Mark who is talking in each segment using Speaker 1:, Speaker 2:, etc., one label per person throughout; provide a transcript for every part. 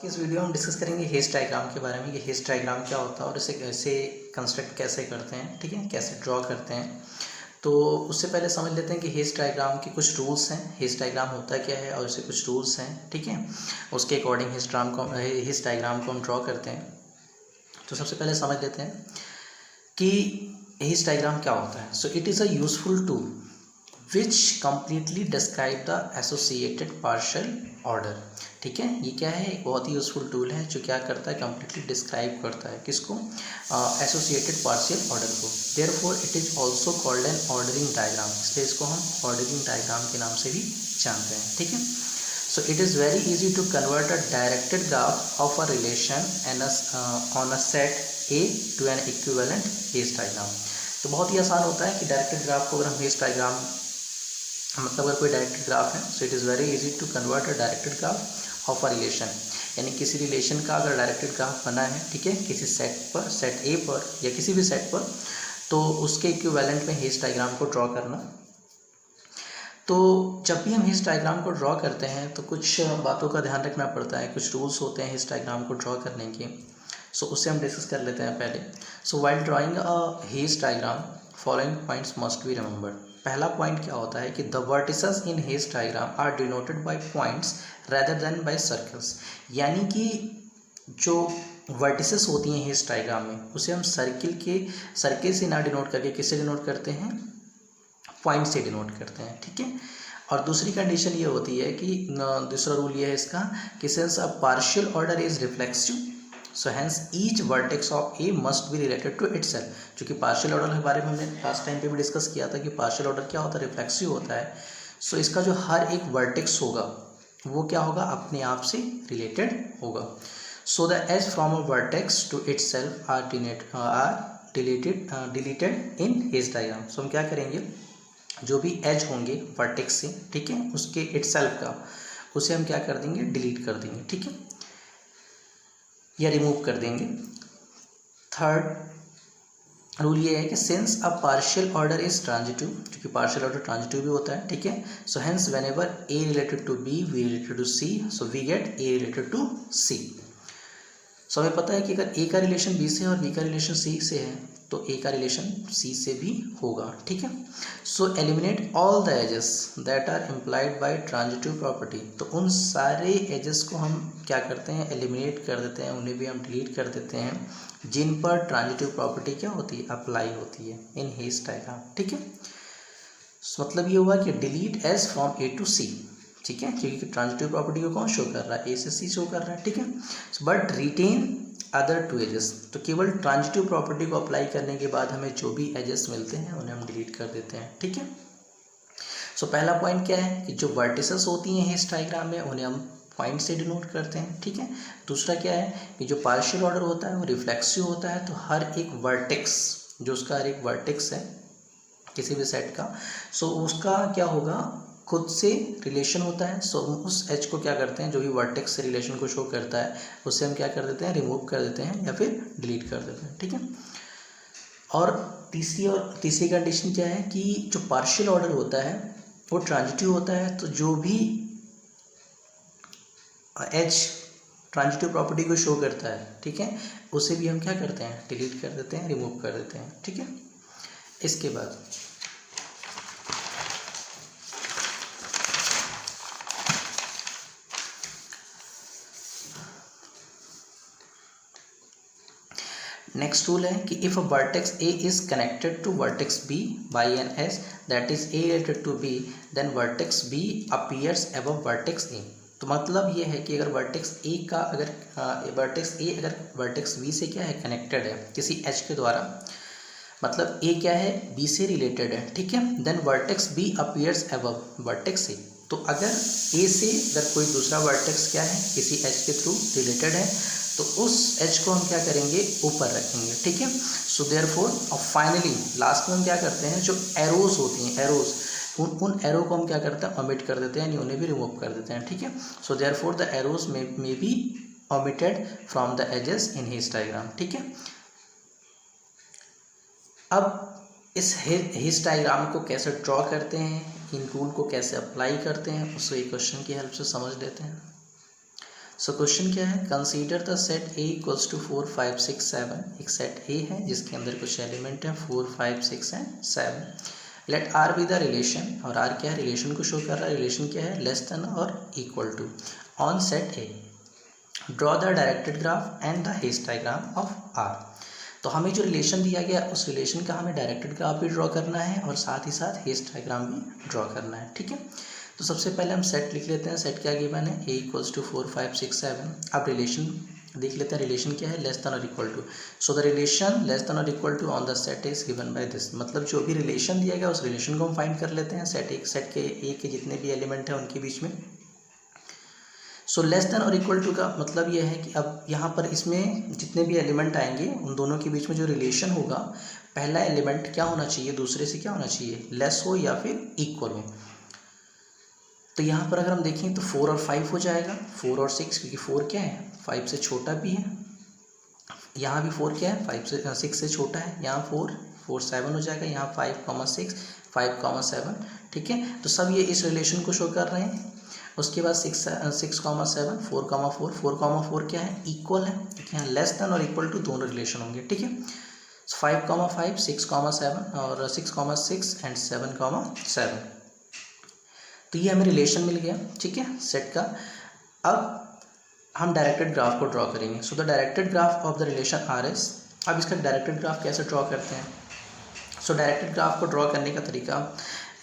Speaker 1: इस वीडियो में हम डिस्कस करेंगे हेज डायग्राम के बारे में कि हेज डायग्राम क्या होता है और इसे कैसे कंस्ट्रक्ट कैसे करते हैं, ठीक है, कैसे ड्रॉ करते हैं। तो उससे पहले समझ लेते हैं कि हेज डायग्राम के कुछ रूल्स हैं, हेज डायग्राम होता क्या है और उसके कुछ रूल्स हैं, ठीक है। उसके अकॉर्डिंग हेज डायग्राम को हम ड्रॉ करते हैं। तो सबसे पहले समझ लेते हैं कि हेज डायग्राम क्या होता है। So it is a useful tool which completely describe the associated partial order. ठीक है, ये क्या है, एक बहुत ही यूजफुल टूल है जो क्या करता है, कम्प्लीटली डिस्क्राइब करता है किसको, एसोसिएटेड पार्शियल ऑर्डर को। Therefore it is also called an ordering diagram, इसलिए इसको हम ऑर्डरिंग डायग्राम के नाम से भी जानते हैं, ठीक है। So it is very easy to convert a directed graph of a relation N on a set A to an equivalent Hasse diagram. तो बहुत ही आसान होता है कि डायरेक्टेड ग्राफ को अगर हम हेज डायग्राम, मतलब अगर कोई डायरेक्टेड ग्राफ है, so it is very easy to convert a directed graph of a relation, यानी किसी रिलेशन का अगर डायरेक्टेड ग्राफ बना है, ठीक है, किसी सेट पर, सेट ए पर या किसी भी सेट पर, तो उसके इक्विवेलेंट में हेज डायग्राम को ड्रॉ करना। तो जब भी हम हेज डायग्राम को ड्रॉ करते हैं तो कुछ बातों का ध्यान रखना पड़ता है, कुछ रूल्स होते हैं हेज डायग्राम को ड्रॉ करने के। सो उससे हम डिस्कस कर लेते हैं पहले। So while drawing a Hasse diagram following points must be remembered. पहला पॉइंट क्या होता है कि the vertices in Hasse diagram are denoted by points rather than by circles, यानी कि जो वर्टिसेस होती हैं हेज डायग्राम में उसे हम सर्किल से ना डिनोट करके किससे डिनोट करते हैं, पॉइंट से डिनोट करते हैं, ठीक है। और दूसरी कंडीशन ये होती है कि दूसरा रूल ये है इसका कि since a partial order is reflexive so hence each vertex of A must be related to itself. क्योंकि पार्शियल ऑर्डर के बारे में हमने लास्ट टाइम पे भी डिस्कस किया था कि पार्शियल ऑर्डर क्या होता है, रिफ्लेक्सिव होता है। सो इसका जो हर एक वर्टेक्स होगा वो क्या होगा, अपने आप से रिलेटेड होगा। So the edge from a vertex to itself are deleted in Hasse diagram. So हम क्या करेंगे, जो भी एज होंगे वर्टेक्स से, ठीक है, उसके इटसेल्फ का, उसे हम क्या कर देंगे, डिलीट कर देंगे, ठीक है, या रिमूव कर देंगे। थर्ड रूल ये है कि since a partial order is transitive, क्योंकि पार्शियल ऑर्डर ट्रांजिटिव भी होता है, ठीक है। So hence whenever a related to b, b related to c, so we get a related to c. So हमें पता है कि अगर ए का रिलेशन बी से है और बी का रिलेशन सी से है तो ए का रिलेशन सी से भी होगा, ठीक है। So eliminate all the edges that are implied by transitive property. तो उन सारे एजेस को हम क्या करते हैं, एलिमिनेट कर देते हैं, उन्हें भी हम डिलीट कर देते हैं जिन पर ट्रांजिटिव प्रॉपर्टी क्या होती है, अप्लाई होती है इन हेज डायग्राम, ठीक है। मतलब ये हुआ कि delete edge from a to c, ठीक है, क्योंकि ट्रांजिटिव प्रॉपर्टी को कौन शो कर रहा है, ए से सी शो कर रहा है, ठीक है। But retain other two edges, तो केवल ट्रांजिटिव प्रॉपर्टी को अप्लाई करने के बाद हमें जो भी एजेस मिलते हैं उन्हें हम डिलीट कर देते हैं, ठीक है। सो पहला पॉइंट क्या है कि जो वर्टिसेस होती हैं हेज डायग्राम में उन्हें हम पॉइंट से डिनोट करते हैं, ठीक है। दूसरा क्या है कि जो पार्शियल ऑर्डर होता है वो रिफ्लेक्सिव होता है, तो हर एक वर्टेक्स, जो उसका हर एक वर्टेक्स है किसी भी सेट का, सो उसका क्या होगा, खुद से रिलेशन होता है। सो उस एच को क्या करते हैं, जो भी वर्टेक्स से रिलेशन को शो करता है उसे हम क्या कर देते हैं, रिमूव कर देते हैं या फिर डिलीट कर देते हैं, ठीक है। और तीसरी कंडीशन क्या है कि जो पार्शियल ऑर्डर होता है वो ट्रांजिटिव होता है, तो जो भी एच ट्रांजिटिव प्रॉपर्टी को शो करता है, ठीक है, उसे भी हम क्या करते हैं, डिलीट कर देते हैं, रिमूव कर देते हैं, ठीक है। इसके बाद नेक्स्ट रूल है कि if a vertex A is connected to vertex B by an edge that is A related to B, then vertex B appears above vertex A. तो मतलब ये है कि अगर वर्टेक्स ए का अगर वर्टेक्स बी से क्या है, कनेक्टेड है किसी एच के द्वारा, मतलब ए क्या है, बी से रिलेटेड है, ठीक है, then vertex B appears above vertex A. तो अगर ए से अगर कोई दूसरा वर्टेक्स क्या है, किसी एच के थ्रू रिलेटेड है, तो उस एच को हम क्या करेंगे, ऊपर रखेंगे, ठीक है। सो देयरफॉर और फाइनली लास्ट में हम क्या करते हैं, जो एरोज होती हैं, एरोज, उन एरो को हम क्या करते हैं, ओमिट कर देते हैं, यानी उन्हें भी रिमूव कर देते हैं, ठीक है। So therefore the arrows may be omitted from the edges in Hasse diagram, ठीक है। अब इस हेज डायग्राम को कैसे ड्रॉ करते हैं, इन रूल को कैसे अप्लाई करते हैं, उसे क्वेश्चन की हेल्प से समझ लेते हैं। सो क्वेश्चन क्या है, consider the set A equals to 4 5 6 7। एक सेट ए है जिसके अंदर कुछ एलिमेंट है 4 5 6 and 7। Let R be the relation, और आर क्या है, रिलेशन को शो कर रहा है। रिलेशन क्या है, लेस देन और equal to on set A. Draw the directed graph and the Hasse diagram of R. तो हमें जो रिलेशन दिया गया उस रिलेशन का हमें डायरेक्टेड ग्राफ भी ड्रॉ करना है और साथ ही साथ हेस्ट डायग्राम भी ड्रॉ करना है। ठीक है, तो सबसे पहले हम सेट लिख लेते हैं। सेट क्या गिवन है, ए इक्वल्स टू 4 5 6 7। अब रिलेशन देख लेते हैं, रिलेशन क्या है, लेस देन और equal to. So the relation less than और equal to on the set is given by this. मतलब जो भी रिलेशन दिया गया उस रिलेशन को हम फाइंड कर लेते हैं सेट के ए के जितने भी एलिमेंट हैं उनके बीच में। सो लेस देन और इक्वल टू का मतलब ये है कि अब यहाँ पर इसमें जितने भी एलिमेंट आएंगे उन दोनों के बीच में जो रिलेशन होगा, पहला एलिमेंट क्या होना चाहिए, दूसरे से क्या होना चाहिए, लेस हो या फिर इक्वल हो। तो यहाँ पर अगर हम देखें तो 4 और 5 हो जाएगा, 4 और 6, क्योंकि 4 क्या है, 5 से छोटा भी है। यहाँ भी 4 क्या है, 5 से 6 से छोटा है। यहाँ 4 7 हो जाएगा, यहाँ 5 6 5 7। ठीक है, तो सब ये इस रिलेशन को शो कर रहे हैं। उसके बाद 6 7 4 4 क्या है, इक्वल है, क्योंकि यहाँ लेस देन और इक्वल टू दोनों रिलेशन होंगे। ठीक है, 5 5 6 7 और 6 6 एंड 7 7। तो ये हमें रिलेशन मिल गया। ठीक है, सेट का। अब हम डायरेक्टेड ग्राफ को ड्रॉ करेंगे। So the directed graph of the relation R S. अब इसका डायरेक्टेड ग्राफ कैसे ड्रॉ करते हैं। सो डायरेक्टेड ग्राफ को ड्रॉ करने का तरीका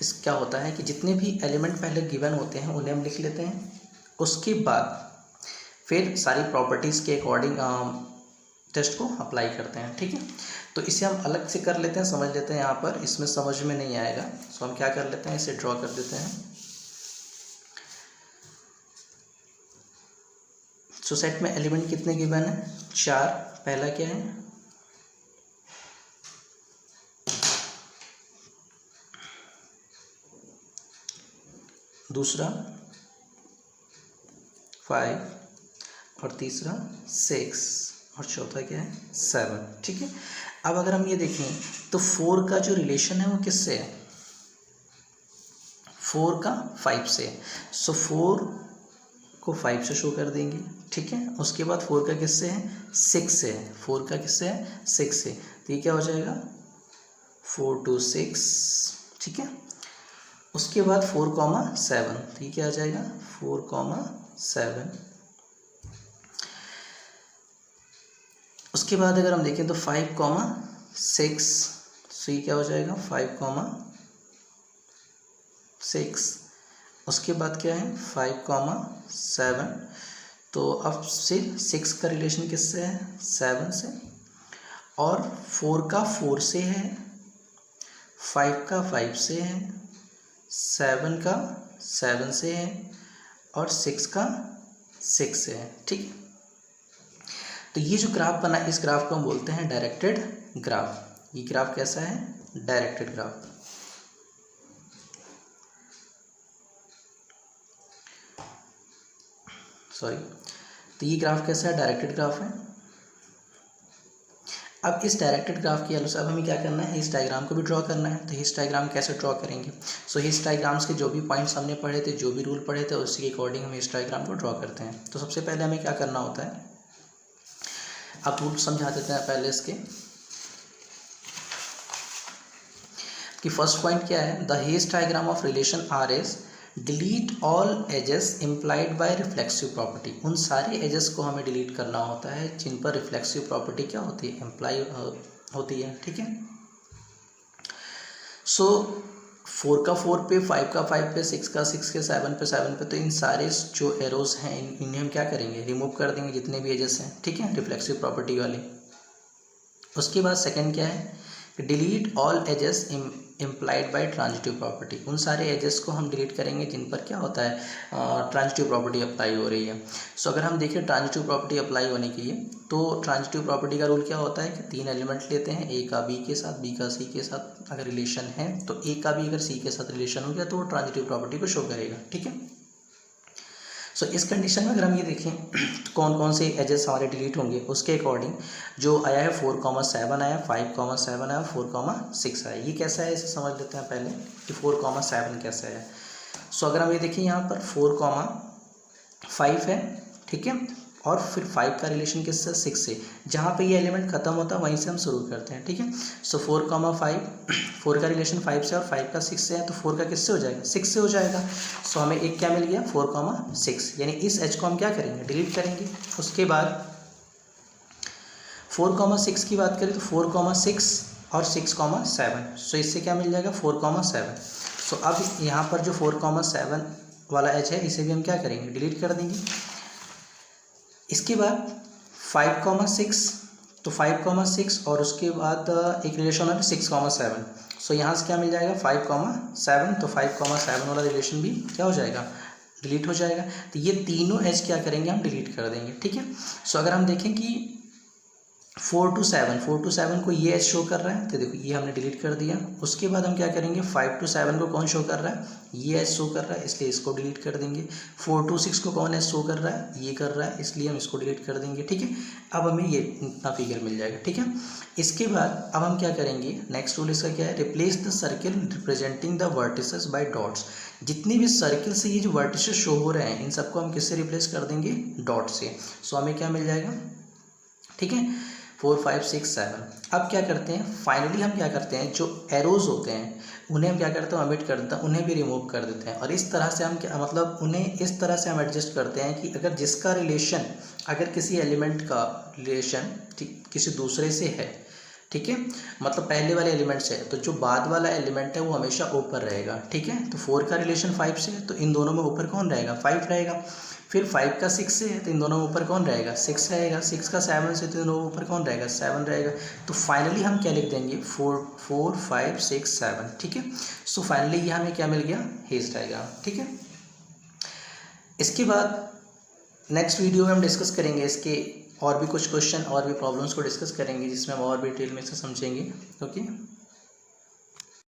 Speaker 1: इस क्या होता है कि जितने भी एलिमेंट पहले गिवन होते हैं उन्हें हम लिख लेते हैं। उसके बाद फिर सारी प्रॉपर्टीज़ के अकॉर्डिंग टेस्ट को अप्लाई करते हैं। ठीक है, तो इसे हम अलग से कर लेते हैं, समझ लेते हैं। यहाँ पर इसमें समझ में नहीं आएगा, सो हम क्या कर लेते हैं, इसे ड्रॉ कर देते हैं। सो सेट में एलिमेंट कितने गिवन है, 4। पहला क्या है, दूसरा 5 और तीसरा 6 और चौथा क्या है, 7। ठीक है, अब अगर हम ये देखें तो 4 का जो रिलेशन है वो किससे है, 4 का 5 से। सो 4 को 5 से शो कर देंगे। ठीक है, उसके बाद 4 का किससे है, 6 से है। 4 का किससे है, 6 से। तो ये क्या हो जाएगा, 4 2 6। ठीक है, उसके बाद 4 7। तो ये क्या आ जाएगा, 4 7। उसके बाद अगर हम देखें तो 5 6। तो ये क्या हो जाएगा, 5 6। उसके बाद क्या है, 5 7। तो अब से 6 का रिलेशन किससे है, 7 से। और 4 का 4 से है, 5 का 5 से है, 7 का 7 से है और 6 का 6 से है। ठीक है, तो ये जो ग्राफ बना, इस ग्राफ को हम बोलते हैं डायरेक्टेड ग्राफ। ये ग्राफ कैसा है, डायरेक्टेड ग्राफ। सॉरी, तो ये ग्राफ कैसा है, डायरेक्टेड ग्राफ है। अब इस डायरेक्टेड ग्राफ के अनुसार हमें क्या करना है, इस डायग्राम को भी ड्रॉ करना है। तो हिस्ट डायग्राम कैसे ड्रॉ करेंगे। सो हिस्ट डायग्राम्स के जो भी पॉइंट्स हमने पढ़े थे, जो भी रूल पढ़े थे, उसी के अकॉर्डिंग हम हिस्ट डायग्राम को ड्रॉ करते हैं। तो सबसे पहले हमें क्या करना होता है, आप रूल समझा देते हैं पहले इसके कि फर्स्ट पॉइंट क्या है, the Hasse diagram of relation R is delete all edges implied by reflexive property. उन सारे एजेस को हमें डिलीट करना होता है जिन पर रिफ्लेक्सिव प्रॉपर्टी क्या होती है, इम्प्लाई होती है। ठीक है, सो 4 का 4 पे, 5 का 5 पे, 6 का 6 के 7 पे 7 पे। तो इन सारे जो एरोज हैं इन्हें हम क्या करेंगे, रिमूव कर देंगे जितने भी एजेस हैं। ठीक है, रिफ्लेक्सिव प्रॉपर्टी वाले। उसके बाद सेकंड क्या है, delete all edges implied by transitive property. उन सारे एजेस को हम डिलीट करेंगे जिन पर क्या होता है, ट्रांजिटिव प्रॉपर्टी अप्लाई हो रही है। सो अगर हम देखें ट्रांजिटिव प्रॉपर्टी अप्लाई होने के लिए, तो ट्रांजिटिव प्रॉपर्टी का रूल क्या होता है कि 3 एलिमेंट लेते हैं, ए का बी के साथ, बी का सी के साथ अगर रिलेशन है, तो ए का बी अगर सी के साथ रिलेशन हो गया तो वो ट्रांजिटिव प्रॉपर्टी को शो करेगा। ठीक है, सो इस कंडीशन में अगर हम ये देखें तो कौन कौन से एजेस हमारे डिलीट होंगे, उसके अकॉर्डिंग जो आया है 4 7 आया, 5 7 आया, 4 6 आया। ये कैसा है, इसे समझ लेते हैं पहले कि 4 7 कैसा है। सो अगर हम ये देखें यहाँ पर 4 5 है, ठीक है। और फिर 5 का रिलेशन किससे, 6 से, जहाँ पे ये एलिमेंट खत्म होता है वहीं से हम शुरू करते हैं, ठीक है। सो 4,5, 4 का रिलेशन 5 से और 5 का 6 से है, तो 4 का किससे हो जाएगा, 6 से हो जाएगा। सो हमें एक क्या मिल गया, 4,6, यानी इस h को हम क्या करेंगे, डिलीट करेंगे। उसके बाद 4,6 की बात करें तो 4,6 और 6,7, सो इससे क्या मिल जाएगा, 4,7। सो अब यहाँ पर जो 4,7 वाला h है इसे भी हम क्या करेंगे, डिलीट कर देंगे। इसके बाद 5,6, तो 5,6 और उसके बाद एक रिलेशन है 6,7, सो यहाँ से क्या मिल जाएगा, 5,7, तो 5,7 वाला रिलेशन भी क्या हो जाएगा, डिलीट हो जाएगा। तो ये तीनों एज क्या करेंगे, हम डिलीट कर देंगे, ठीक है। सो अगर हम देखें कि 4 to 7 को ये एज शो कर रहा है, तो देखो ये हमने डिलीट कर दिया। उसके बाद हम क्या करेंगे, 5 to 7 को कौन शो कर रहा है, ये एज शो कर रहा है, इसलिए इसको डिलीट कर देंगे। 4 to 6 को कौन एज शो कर रहा है, ये कर रहा है, इसलिए हम इसको डिलीट कर देंगे, ठीक है। अब हमें ये इतना फिगर मिल जाएगा, ठीक है। इसके बाद अब हम क्या करेंगे, नेक्स्ट रूल इसका क्या है, replace the circle representing the vertices by dots. जितने भी सर्किल से ये जो वर्टिसेस शो हो रहे हैं इन सबको हम किससे रिप्लेस कर देंगे, डॉट से। सो हमें क्या मिल जाएगा, ठीक है, 4, 5, 6, 7। अब क्या करते हैं, फाइनली हम क्या करते हैं, जो एरोज होते हैं उन्हें हम क्या करते हैं, ओमिट कर देते हैं, उन्हें भी रिमूव कर देते हैं। और इस तरह से हम क्या मतलब उन्हें इस तरह से हम एडजस्ट करते हैं कि अगर जिसका रिलेशन, अगर किसी एलिमेंट का रिलेशन किसी दूसरे से है, ठीक है, मतलब पहले वाले एलिमेंट से है, तो जो बाद वाला एलिमेंट है वो हमेशा ऊपर रहेगा, ठीक है। तो 4 का रिलेशन 5 से है, तो इन दोनों में ऊपर कौन रहेगा, 5 रहेगा। फिर 5 का 6 से है, तो इन दोनों में ऊपर कौन रहेगा, 6 रहेगा। 6 का 7 से, तो इन दोनों में ऊपर कौन रहेगा, 7 रहेगा। तो फाइनली हम क्या लिख देंगे, 4, 5, 6, 7, ठीक है। सो फाइनली ये हमें क्या मिल गया, हेज डायग्राम, ठीक है। इसके बाद नेक्स्ट वीडियो में हम डिस्कस करेंगे इसके और भी कुछ क्वेश्चन और भी प्रॉब्लम्स को डिस्कस करेंगे, जिसमें हम और भी डिटेल में से समझेंगे, ओके।